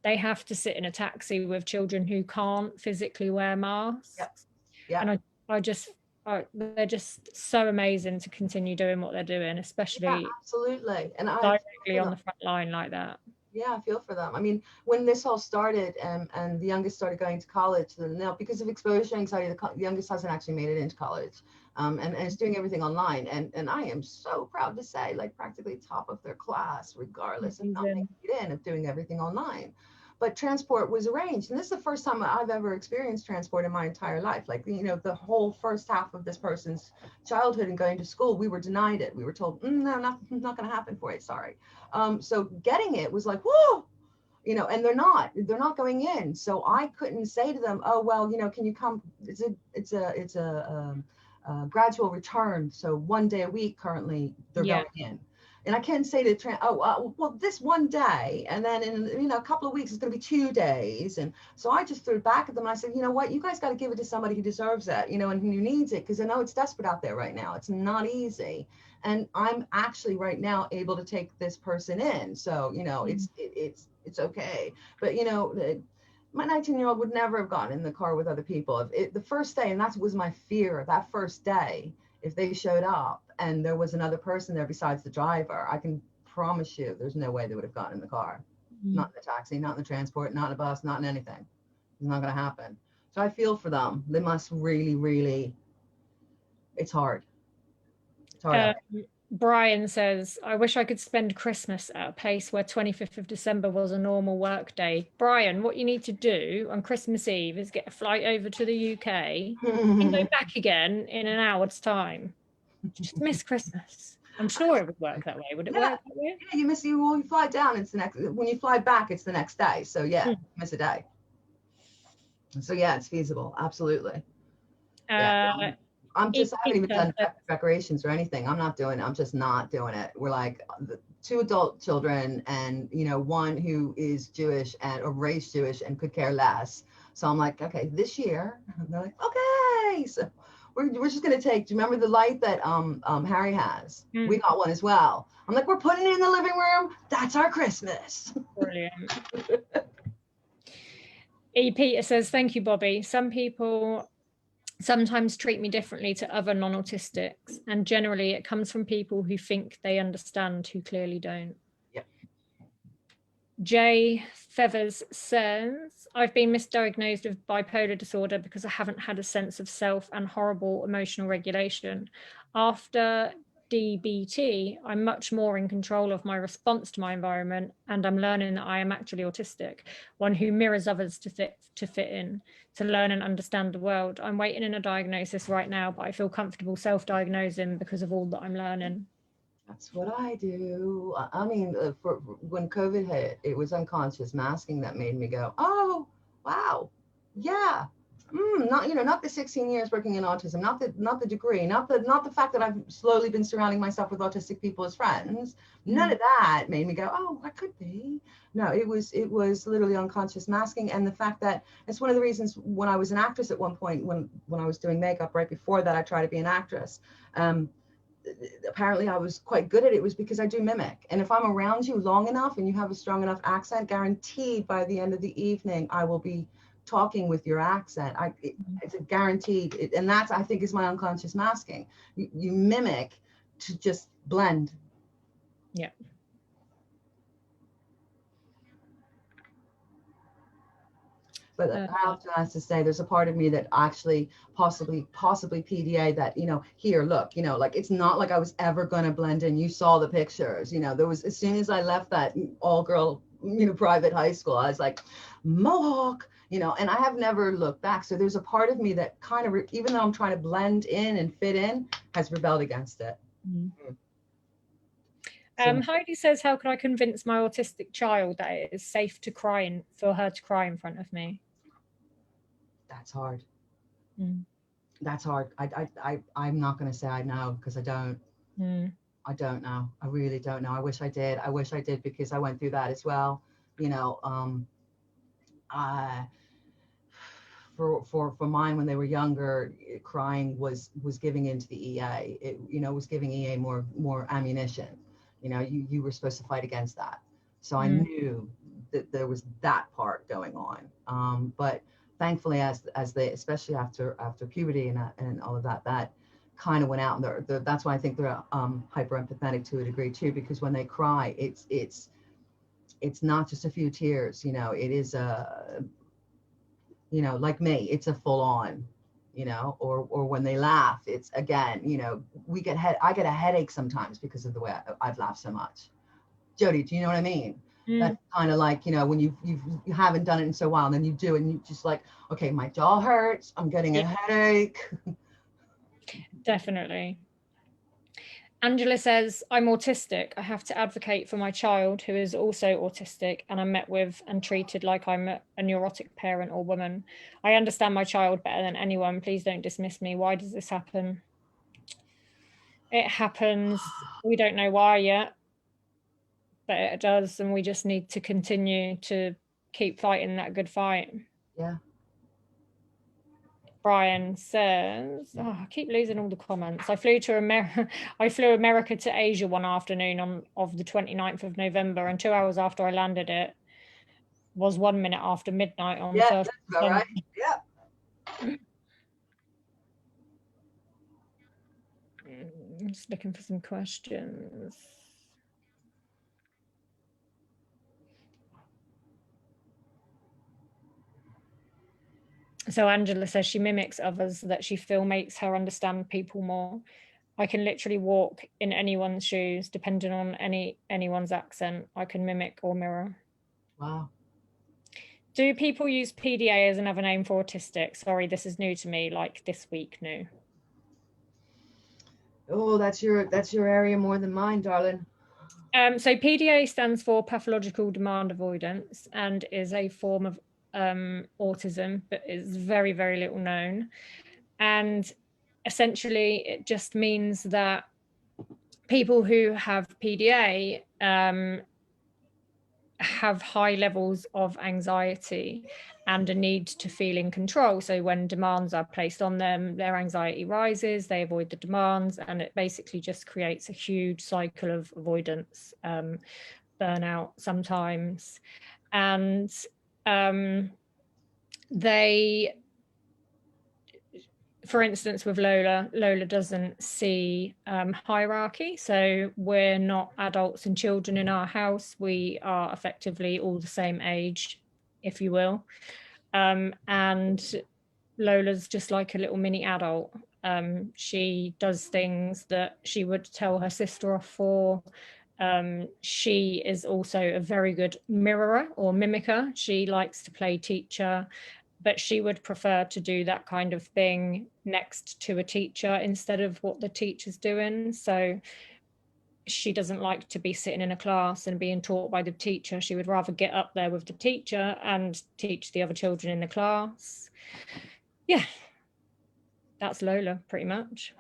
they have to sit in a taxi with children who can't physically wear masks. And they're just so amazing to continue doing what they're doing, especially absolutely, and directly on the front line like that. Yeah, I feel for them. I mean, when this all started and the youngest started going to college, then now because of exposure anxiety, the youngest hasn't actually made it into college, and it's doing everything online. And I am so proud to say, like practically top of their class, regardless of not Amazing. making it in, of doing everything online. But transport was arranged, and this is the first time I've ever experienced transport in my entire life. Like, you know, the whole first half of this person's childhood and going to school, we were denied it. We were told, no, not going to happen for you. Sorry. So getting it was like, whoa, you know, and they're not going in. So I couldn't say to them, oh, well, you know, can you come? It's a gradual return. So one day a week currently they're Yeah. going in. And I can't say to well, this one day, and then in, you know, a couple of weeks it's going to be 2 days. And so I just threw it back at them and I said, you know what, you guys got to give it to somebody who deserves it, you know, and who needs it, because I know it's desperate out there right now. It's not easy. And I'm actually right now able to take this person in. So, you know, it's okay. But, you know, my 19-year-old would never have gotten in the car with other people. The first day, and that was my fear, that first day, if they showed up and there was another person there besides the driver, I can promise you there's no way they would have gotten in the car. Not in the taxi, not in the transport, not in a bus, not in anything. It's not going to happen. So I feel for them. They must really, really, it's hard. It's hard out Brian says, I wish I could spend Christmas at a place where 25th of December was a normal work day. Brian, what you need to do on Christmas Eve is get a flight over to the UK and go there. back again in an hour's time. Just miss Christmas. I'm sure it would work that way. Would it Yeah, work that way? yeah, you fly down, it's the next, when you fly back, it's the next day. So yeah, Hmm. miss a day. So yeah, it's feasible. Absolutely. Yeah. Uh, I haven't even Peter done says, decorations or anything. I'm not doing it. I'm just not doing it. We're like the two adult children and, you know, one who is Jewish and or raised Jewish and could care less. So I'm like, okay, this year. And they're like, okay. So we're just gonna take, do you remember the light that Harry has? We got one as well. I'm like, we're putting it in the living room. That's our Christmas. brilliant. Peter says, thank you, Bobby. Some people sometimes treat me differently to other non-autistics, and generally it comes from people who think they understand who clearly don't. Yep. Jay Feathers says, I've been misdiagnosed with bipolar disorder because I haven't had a sense of self and horrible emotional regulation. After DBT, I'm much more in control of my response to my environment, and I'm learning that I am actually autistic, one who mirrors others to fit in, to learn and understand the world. I'm waiting in a diagnosis right now, but I feel comfortable self-diagnosing because of all that I'm learning. That's what I do. I mean, for when COVID hit, it was unconscious masking that made me go, "Oh, wow, yeah." Not, you know, not the 16 years working in autism, not the degree, not the fact that I've slowly been surrounding myself with autistic people as friends. None of that made me go, "Oh, I could be." No, it was literally unconscious masking, and the fact that it's one of the reasons when I was an actress at one point, when I was doing makeup right before that, I tried to be an actress. Apparently I was quite good at it, was because I do mimic. And if I'm around you long enough and you have a strong enough accent, guaranteed by the end of the evening, I will be talking with your accent. It's a guaranteed. And that's, I think, is my unconscious masking. You mimic to just blend. Yeah. But I often have to say, there's a part of me that actually possibly PDA that, you know, here, look, you know, like, it's not like I was ever going to blend in. You saw the pictures, you know, there was, as soon as I left that all girl, you know, private high school, I was like, Mohawk, you know, and I have never looked back. So there's a part of me that kind of, even though I'm trying to blend in and fit in, has rebelled against it. Heidi says, how can I convince my autistic child that it is safe to cry and for her to cry in front of me? That's hard. That's hard. I'm not going to say I know, because I don't. I don't know. I really don't know. I wish I did. I wish I did, because I went through that as well. You know, for mine, when they were younger, crying was giving into the EA. It, you know, was giving EA more ammunition. You know, you were supposed to fight against that. So I knew that there was that part going on. But thankfully, as they, especially after puberty and all of that, that kind of went out. And that's why I think they're hyper empathetic to a degree too, because when they cry, it's it's not just a few tears, it is like me, it's a full on, or when they laugh, it's again, I get a headache sometimes because of the way I've laughed so much. Jody, do you know what I mean? That's kind of like, when you haven't done it in so while, and then you do, and you just like, okay, my jaw hurts, I'm getting a headache. Definitely. Angela says, I'm autistic. I have to advocate for my child who is also autistic, and I'm met with and treated like I'm a neurotic parent or woman. I understand my child better than anyone. Please don't dismiss me. Why does this happen? It happens. We don't know why yet, but it does, and we just need to continue to keep fighting that good fight. Yeah. Brian says, I keep losing all the comments. I flew America to Asia one afternoon of the 29th of November, and 2 hours after I landed, it was 1 minute after midnight on the 1st. That's all right. Yeah. I'm just looking for some questions. So Angela says she mimics others, that she feel makes her understand people more. I can literally walk in anyone's shoes, depending on anyone's accent. I can mimic or mirror. Wow. Do people use PDA as another name for autistic? Sorry, this is new to me, like this week new. Oh, that's your area more than mine, darling. So PDA stands for pathological demand avoidance and is a form of autism, but is very, very little known. And essentially, it just means that people who have PDA have high levels of anxiety and a need to feel in control. So when demands are placed on them, their anxiety rises, they avoid the demands, and it basically just creates a huge cycle of avoidance, burnout sometimes. And they, for instance, with Lola doesn't see hierarchy. So we're not adults and children in our house. We are effectively all the same age, if you will. And Lola's just like a little mini adult. She does things that she would tell her sister off for. She is also a very good mirrorer or mimicker. She likes to play teacher, but she would prefer to do that kind of thing next to a teacher instead of what the teacher's doing. So she doesn't like to be sitting in a class and being taught by the teacher. She would rather get up there with the teacher and teach the other children in the class. Yeah, that's Lola pretty much.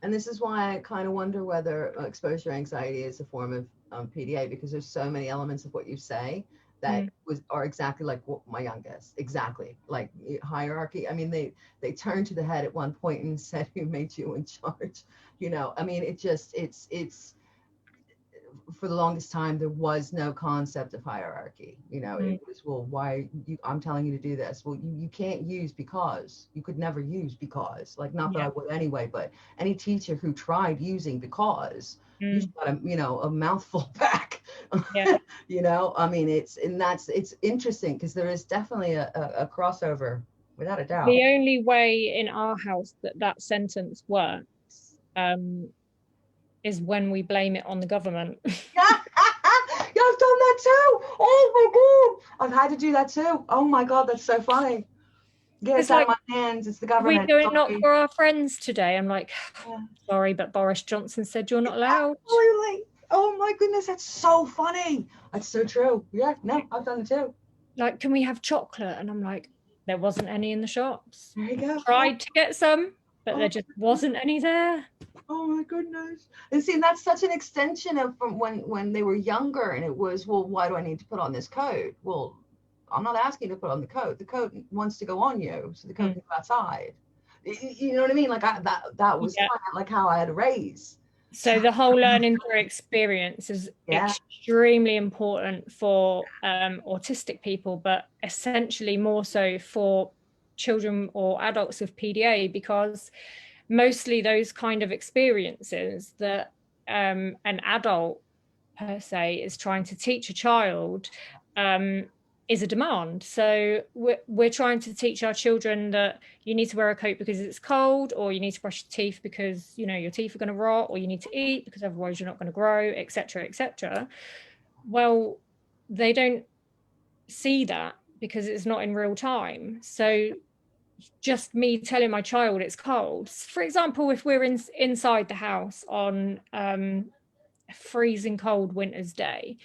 And this is why I kind of wonder whether exposure anxiety is a form of PDA, because there's so many elements of what you say that are exactly like what my youngest, exactly like hierarchy. I mean, they turned to the head at one point and said, "Who made you in charge?" I mean, it's for the longest time there was no concept of hierarchy. It was, well, I'm telling you to do this. Well, you can't use because. You could never use because, like, not that I would anyway, but any teacher who tried using because, you got a mouthful back. Yeah. I mean, it's interesting because there is definitely a crossover without a doubt. The only way in our house that sentence works is when we blame it on the government. Yeah, I've done that too. Oh my God. I've had to do that too. Oh my God, that's so funny. Get it's out like, of my hands. It's the government. We do it not for our friends today. I'm like, sorry, but Boris Johnson said you're not allowed. Absolutely. Oh my goodness, that's so funny. That's so true. Yeah, no, I've done it too. Like, can we have chocolate? And I'm like, there wasn't any in the shops. There you go. Tried to get some, but there just wasn't any there. Oh my goodness. And see, that's such an extension of from when they were younger, and it was, well, why do I need to put on this coat? Well, I'm not asking you to put on the coat. The coat wants to go on you, so the coat can go outside. You know what I mean? Like that was kind of like how I had to raise. So the whole learning through experience is extremely important for autistic people, but essentially more so for children or adults with PDA, because mostly those kind of experiences that an adult per se is trying to teach a child is a demand. So we're trying to teach our children that you need to wear a coat because it's cold, or you need to brush your teeth because, you know, your teeth are going to rot, or you need to eat because otherwise you're not going to grow, etc., etc. Well, they don't see that because it's not in real time. So just me telling my child it's cold, for example, if we're inside the house on a freezing cold winter's day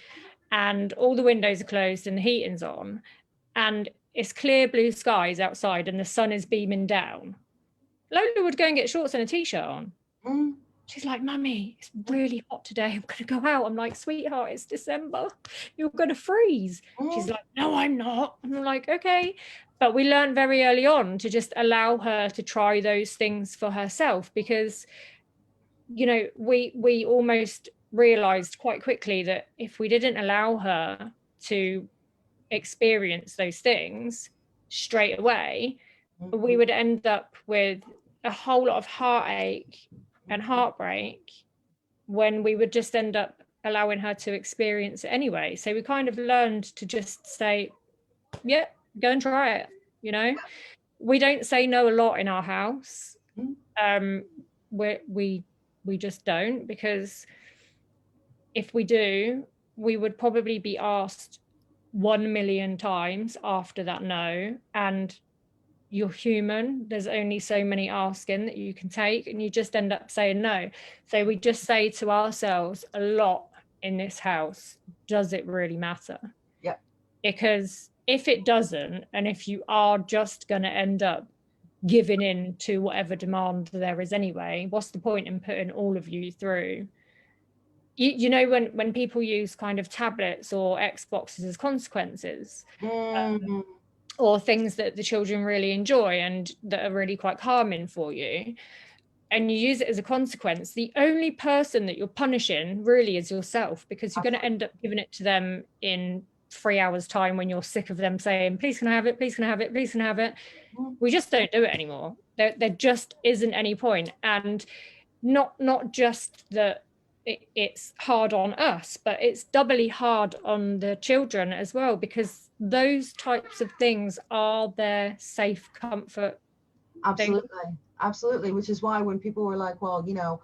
and all the windows are closed and the heating's on and it's clear blue skies outside and the sun is beaming down, Lola would go and get shorts and a t-shirt on. She's like, Mummy, it's really hot today, I'm going to go out. I'm like, sweetheart, it's December, you're going to freeze. She's like, no, I'm not. And I'm like, okay. But we learned very early on to just allow her to try those things for herself, because, you know, we almost realized quite quickly that if we didn't allow her to experience those things straight away, we would end up with a whole lot of heartache and heartbreak when we would just end up allowing her to experience it anyway. So we kind of learned to just say, yeah, go and try it. You know, we don't say no a lot in our house. We just don't, because if we do, we would probably be asked 1 million times after that no, and you're human, there's only so many asking that you can take, and you just end up saying no. So we just say to ourselves a lot in this house, does it really matter? Yeah. Because if it doesn't, and if you are just going to end up giving in to whatever demand there is anyway, what's the point in putting all of you through? You know, when people use kind of tablets or Xboxes as consequences, or things that the children really enjoy and that are really quite calming for you, and you use it as a consequence, the only person that you're punishing really is yourself, because you're going to end up giving it to them in 3 hours time when you're sick of them saying, please can I have it, please can I have it, please can I have it. We just don't do it anymore. There just isn't any point. And not just that it's hard on us, but it's doubly hard on the children as well, because those types of things are their safe comfort. Absolutely, which is why when people were like, well, you know,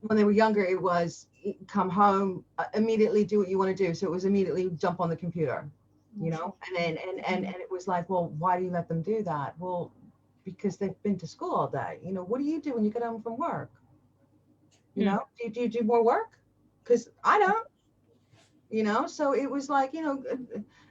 when they were younger, it was come home, immediately do what you want to do. So it was immediately jump on the computer, you know, and it was like, well, why do you let them do that? Well, because they've been to school all day. You know, what do you do when you get home from work? You know, do you do more work? Because I don't, you know. So it was like, you know,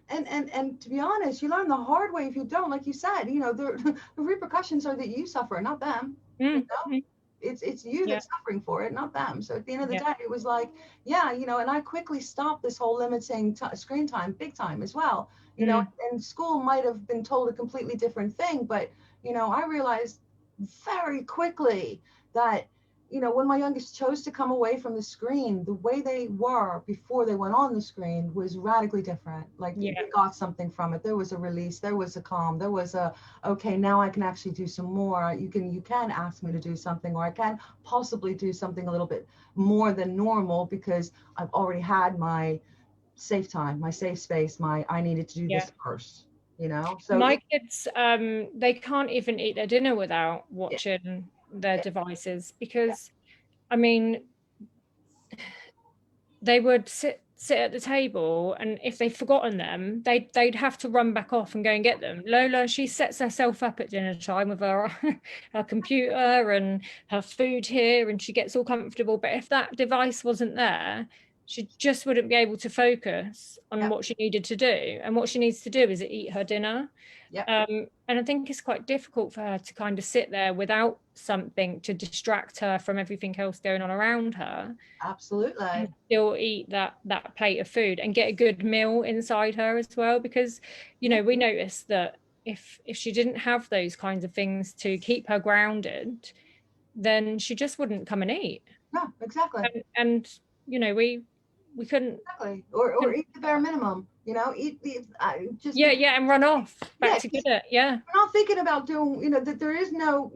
and to be honest, you learn the hard way if you don't. Like you said, you know, the repercussions are that you suffer, not them. You know? It's you that's suffering for it, not them. So at the end of the day, it was like, yeah, you know, and I quickly stopped this whole limiting screen time big time as well. You know, and school might have been told a completely different thing, but, you know, I realized very quickly that, you know, when my youngest chose to come away from the screen, the way they were before they went on the screen was radically different. Like they got something from it. There was a release, there was a calm, there was a, okay, now I can actually do some more. You can ask me to do something, or I can possibly do something a little bit more than normal because I've already had my safe time, my safe space, I needed to do this first, you know? So my kids, they can't even eat their dinner without watching their devices, because I mean, they would sit at the table, and if they'd forgotten them, they'd have to run back off and go and get them. Lola, she sets herself up at dinner time with her her computer and her food here, and she gets all comfortable, but if that device wasn't there, she just wouldn't be able to focus on what she needed to do. And what she needs to do is eat her dinner. And I think it's quite difficult for her to kind of sit there without something to distract her from everything else going on around her. Absolutely. And still eat that plate of food and get a good meal inside her as well, because, you know, we noticed that if she didn't have those kinds of things to keep her grounded, then she just wouldn't come and eat. No, exactly. And you know, we couldn't or eat the bare minimum, you know, eat the just and run off back to get it. We're not thinking about doing, you know, that there is no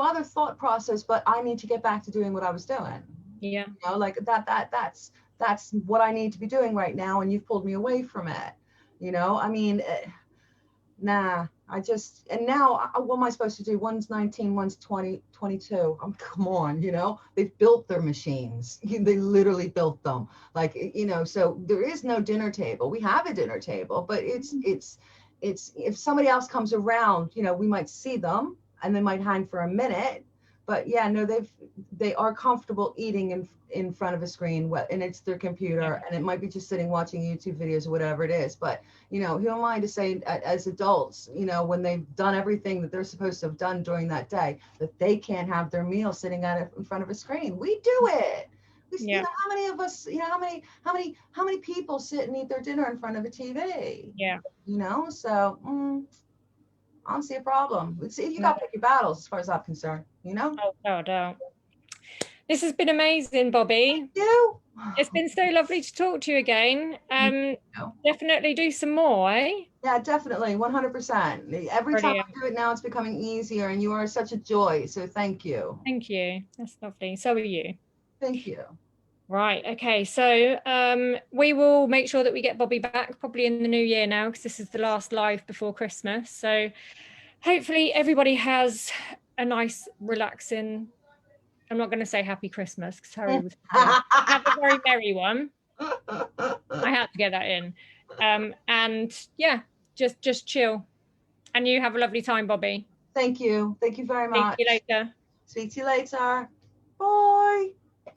other thought process, but I need to get back to doing what I was doing. Yeah. You know, like that's what I need to be doing right now, and you've pulled me away from it. You know, I mean, nah, and now what am I supposed to do? One's 19, one's 20, 22. Come on, you know, they've built their machines. They literally built them. Like, you know, so there is no dinner table. We have a dinner table, but it's if somebody else comes around, you know, we might see them and they might hang for a minute. But yeah, no, they are comfortable eating in front of a screen, and it's their computer, and it might be just sitting watching YouTube videos or whatever it is. But you know, who am I to say as adults, you know, when they've done everything that they're supposed to have done during that day, that they can't have their meal sitting in front of a screen? We do it. Yeah. You know, how many of us, you know, how many people sit and eat their dinner in front of a TV? Yeah. You know, so I don't see a problem. See, you No. got to pick your battles as far as I'm concerned, you know? Oh, God, oh. This has been amazing, Bobby. Thank you. It's been so lovely to talk to you again. Definitely do some more, eh? Yeah, definitely. 100%. Every time Brilliant. I do it now, it's becoming easier, and you are such a joy. So thank you. Thank you. That's lovely. So are you. Thank you. Right. Okay. So we will make sure that we get Bobby back probably in the new year now, because this is the last live before Christmas. So hopefully everybody has a nice, relaxing, I'm not going to say happy Christmas because Harry was have a very merry one. I had to get that in. And yeah, just chill. And you have a lovely time, Bobby. Thank you. Thank you very much. See you later. Speak to you later. Bye.